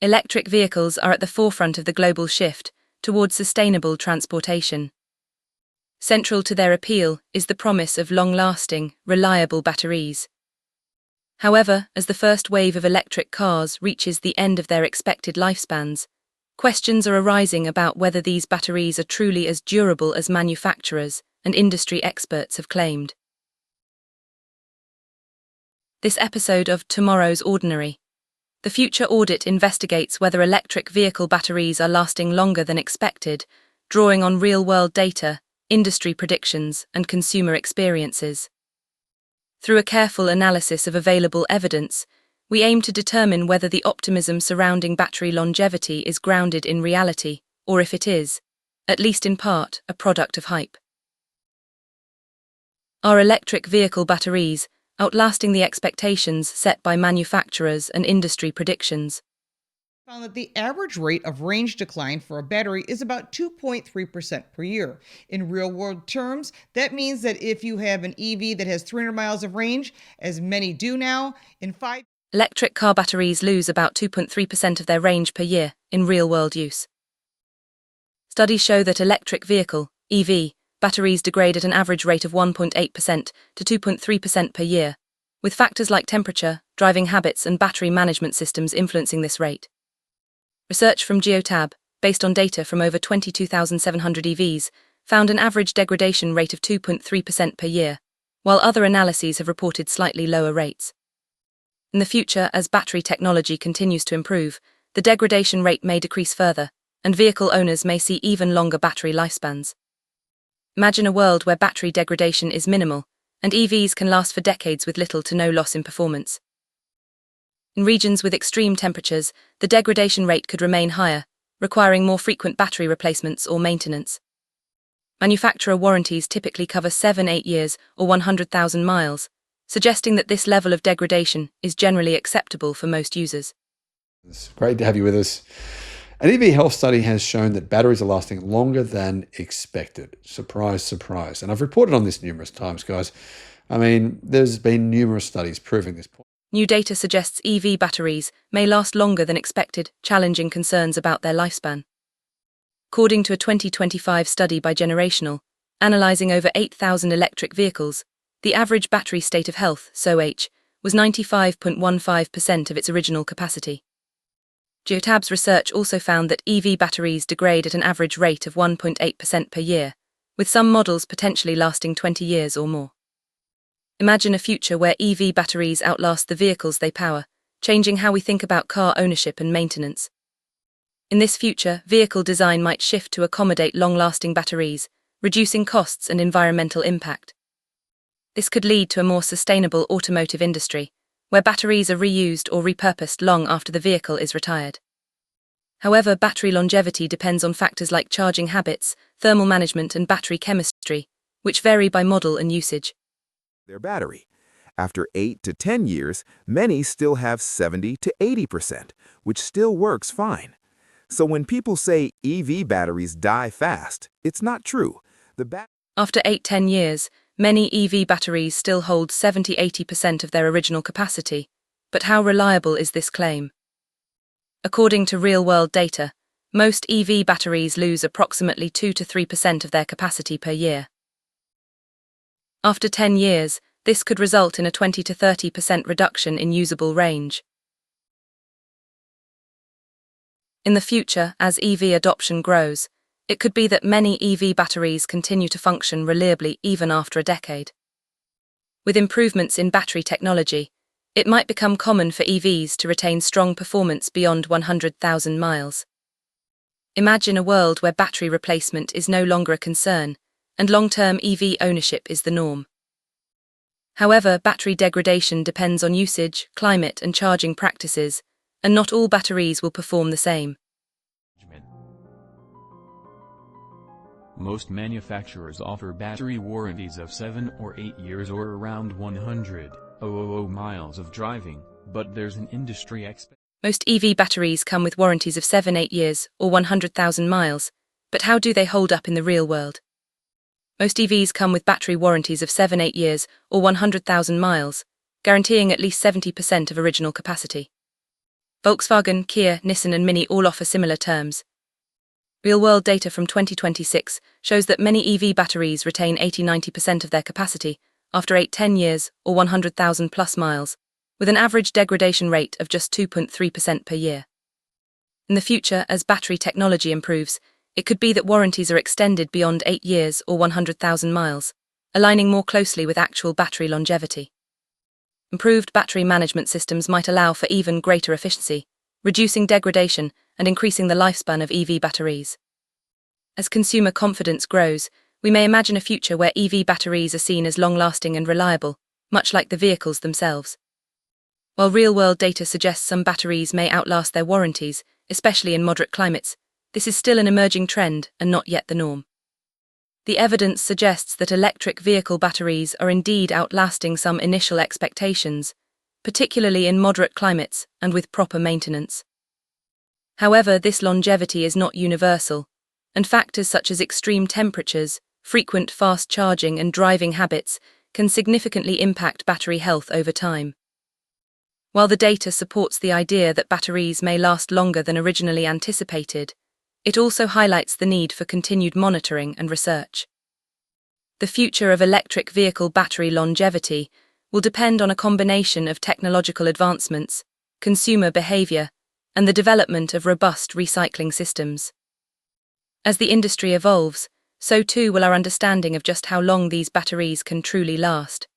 Electric vehicles are at the forefront of the global shift towards sustainable transportation. Central to their appeal is the promise of long-lasting, reliable batteries. However, as the first wave of electric cars reaches the end of their expected lifespans, questions are arising about whether these batteries are truly as durable as manufacturers and industry experts have claimed. This episode of Tomorrow's Ordinary. The Future Audit investigates whether electric vehicle batteries are lasting longer than expected, drawing on real-world data, industry predictions, and consumer experiences. Through a careful analysis of available evidence, we aim to determine whether the optimism surrounding battery longevity is grounded in reality, or if it is, at least in part, a product of hype. Are electric vehicle batteries outlasting the expectations set by manufacturers and industry predictions? Found that the average rate of range decline for a battery is about 2.3% per year. In real-world terms, that means that if you have an EV that has 300 miles of range, as many do now, in 5 Electric car batteries lose about 2.3% of their range per year in real-world use. Studies show that electric vehicle, EV, batteries degrade at an average rate of 1.8% to 2.3% per year, with factors like temperature, driving habits, and battery management systems influencing this rate. Research from Geotab, based on data from over 22,700 EVs, found an average degradation rate of 2.3% per year, while other analyses have reported slightly lower rates. In the future, as battery technology continues to improve, the degradation rate may decrease further, and vehicle owners may see even longer battery lifespans. Imagine a world where battery degradation is minimal, and EVs can last for decades with little to no loss in performance. In regions with extreme temperatures, the degradation rate could remain higher, requiring more frequent battery replacements or maintenance. Manufacturer warranties typically cover 7-8 years or 100,000 miles, suggesting that this level of degradation is generally acceptable for most users. It's great to have you with us. An EV health study has shown that batteries are lasting longer than expected. Surprise, surprise. And I've reported on this numerous times, guys. I mean, there's been numerous studies proving this point. New data suggests EV batteries may last longer than expected, challenging concerns about their lifespan. According to a 2025 study by Generational, analyzing over 8,000 electric vehicles, the average battery state of health, SOH, was 95.15% of its original capacity. Geotab's research also found that EV batteries degrade at an average rate of 1.8% per year, with some models potentially lasting 20 years or more. Imagine a future where EV batteries outlast the vehicles they power, changing how we think about car ownership and maintenance. In this future, vehicle design might shift to accommodate long-lasting batteries, reducing costs and environmental impact. This could lead to a more sustainable automotive industry, where batteries are reused or repurposed long after the vehicle is retired. However, battery longevity depends on factors like charging habits, thermal management, and battery chemistry, which vary by model and usage. Their battery. After 8 to 10 years, many still have 70 to 80%, which still works fine. So when people say EV batteries die fast, it's not true. After 8-10 years, many EV batteries still hold 70-80% of their original capacity, but how reliable is this claim? According to real-world data, most EV batteries lose approximately 2 to 3% of their capacity per year. After 10 years, this could result in a 20 to 30% reduction in usable range. In the future, as EV adoption grows, it could be that many EV batteries continue to function reliably even after a decade. With improvements in battery technology, it might become common for EVs to retain strong performance beyond 100,000 miles. Imagine a world where battery replacement is no longer a concern, and long-term EV ownership is the norm. However, battery degradation depends on usage, climate, and charging practices, and not all batteries will perform the same. Most manufacturers offer battery warranties of 7 or 8 years or around 100,000 miles of driving, but there's an industry expectation. Most EV batteries come with warranties of 7-8 years or 100,000 miles, but how do they hold up in the real world? Most EVs come with battery warranties of 7-8 years or 100,000 miles, guaranteeing at least 70% of original capacity. Volkswagen, Kia, Nissan and Mini all offer similar terms. Real-world data from 2026 shows that many EV batteries retain 80–90% of their capacity after 8–10 years or 100,000 plus miles, with an average degradation rate of just 2.3% per year. In the future, as battery technology improves, it could be that warranties are extended beyond 8 years or 100,000 miles, aligning more closely with actual battery longevity. Improved battery management systems might allow for even greater efficiency, reducing degradation and increasing the lifespan of EV batteries. As consumer confidence grows, we may imagine a future where EV batteries are seen as long-lasting and reliable, much like the vehicles themselves. While real-world data suggests some batteries may outlast their warranties, especially in moderate climates, this is still an emerging trend and not yet the norm. The evidence suggests that electric vehicle batteries are indeed outlasting some initial expectations, particularly in moderate climates and with proper maintenance. However, this longevity is not universal, and factors such as extreme temperatures, frequent fast charging and driving habits can significantly impact battery health over time. While the data supports the idea that batteries may last longer than originally anticipated, it also highlights the need for continued monitoring and research. The future of electric vehicle battery longevity will depend on a combination of technological advancements, consumer behavior, and the development of robust recycling systems. As the industry evolves, so too will our understanding of just how long these batteries can truly last.